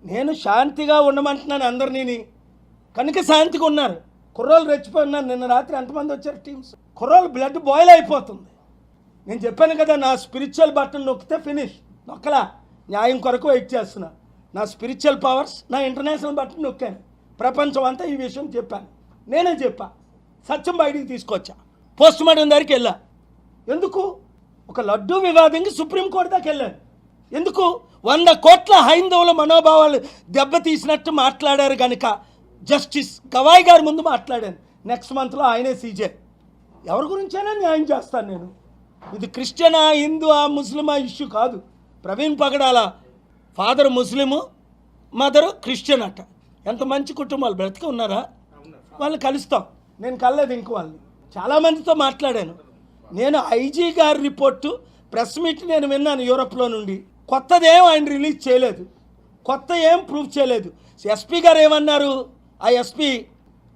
నేను శాంతిగా ఉండమంటున్నాను అందరినీ, కనుక శాంతిగా ఉన్నారు. కుర్రోలు రెచ్చిపోయి ఉన్నారు. నిన్న రాత్రి ఎంతమంది వచ్చారు టీమ్స్? కుర్రోలు బ్లడ్ బాయిల్ అయిపోతుంది. నేను చెప్పాను కదా, నా స్పిరిచువల్ బటన్ నొక్కితే ఫినిష్. నొక్కలా, న్యాయం కొరకు వెయిట్ చేస్తున్నా. నా స్పిరిచువల్ పవర్స్, నా ఇంటర్నేషనల్ బటన్ నొక్కాను. ప్రపంచం అంతా ఈ విషయం చెప్పాను. నేనే చెప్పా, సత్యం బయటికి తీసుకొచ్చా. పోస్ట్ మార్టం దగ్గరికి వెళ్ళా. ఎందుకు? ఒక లడ్డూ వివాదంకి సుప్రీంకోర్టు దాకా వెళ్ళాను. ఎందుకు? 100 కోట్ల హైందవుల మనోభావాలు దెబ్బతీసినట్టు మాట్లాడారు కనుక జస్టిస్ గవాయ్ గారి ముందు మాట్లాడాను. నెక్స్ట్ మంత్లో ఆయనే సీజే. ఎవరి గురించైనా న్యాయం చేస్తాను నేను. ఇది క్రిస్టియనా, హిందువా, ముస్లిమా ఇష్యూ కాదు. ప్రవీణ్ పగడాల ఫాదర్ ముస్లిము, మదరు క్రిస్టియన్ అట. ఎంత మంచి కుటుంబాలు బ్రతికి ఉన్నారా? వాళ్ళని కలుస్తాం. నేను కలలేదు ఇంక వాళ్ళని. చాలామందితో మాట్లాడాను. నేను ఐజీ గారి రిపోర్టు ప్రెస్ మీట్ నేను విన్నాను యూరోప్లో నుండి. కొత్తదేం ఆయన రిలీజ్ చేయలేదు, కొత్త ఏం ప్రూఫ్ చేయలేదు. ఎస్పీ గారు ఏమన్నారు? ఆ ఎస్పీ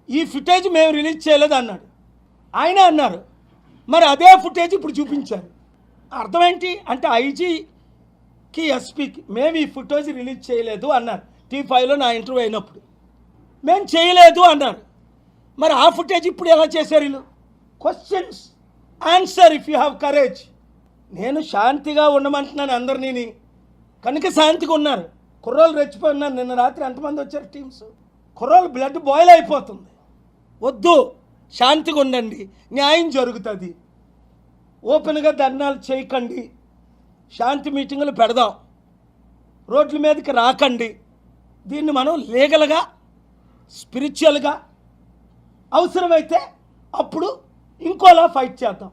ఈ ఫుటేజ్ మేము రిలీజ్ చేయలేదు అన్నాడు. ఆయన అన్నారు. మరి అదే ఫుటేజ్ ఇప్పుడు చూపించారు. అర్థం ఏంటి అంటే ఐజీకి ఎస్పీకి మేము ఈ ఫుటేజ్ రిలీజ్ చేయలేదు అన్నారు. T5లో నా ఇంటర్వ్యూ అయినప్పుడు మేము చేయలేదు అన్నారు. మరి ఆ ఫుటేజ్ ఇప్పుడు ఎలా చేశారు వీళ్ళు? Questions answer if you have courage. నేను శాంతిగా ఉండమంటున్నాను అందరినీ, కనుక శాంతిగా ఉన్నారు. కుర్రోలు రెచ్చిపోయి ఉన్నారు. నిన్న రాత్రి ఎంతమంది వచ్చారు టీమ్స్? కుర్రోలు బ్లడ్ బాయిల్ అయిపోతుంది. వద్దు, శాంతిగా ఉండండి, న్యాయం జరుగుతుంది. ఓపెన్గా ధర్నాలు చేయకండి, శాంతి మీటింగులు పెడదాం, రోడ్ల మీదకి రాకండి. దీన్ని మనం లీగల్గా, స్పిరిచువల్గా అవసరమైతే అప్పుడు ఇంకోలా ఫైట్ చేద్దాం.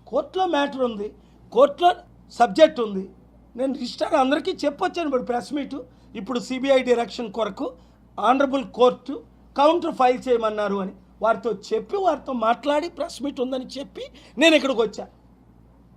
కోర్టులో మ్యాటర్ ఉంది, కోర్టులో సబ్జెక్ట్ ఉంది. నేను రిజిస్టర్ అందరికీ చెప్పొచ్చాను. ఇప్పుడు ప్రెస్ మీటు, ఇప్పుడు సిబిఐ డైరెక్షన్ కొరకు ఆనరబుల్ కోర్టు కౌంటర్ ఫైల్ చేయమన్నారు అని వారితో చెప్పి, వారితో మాట్లాడి ప్రెస్ మీట్ ఉందని చెప్పి నేను ఇక్కడికి వచ్చాను.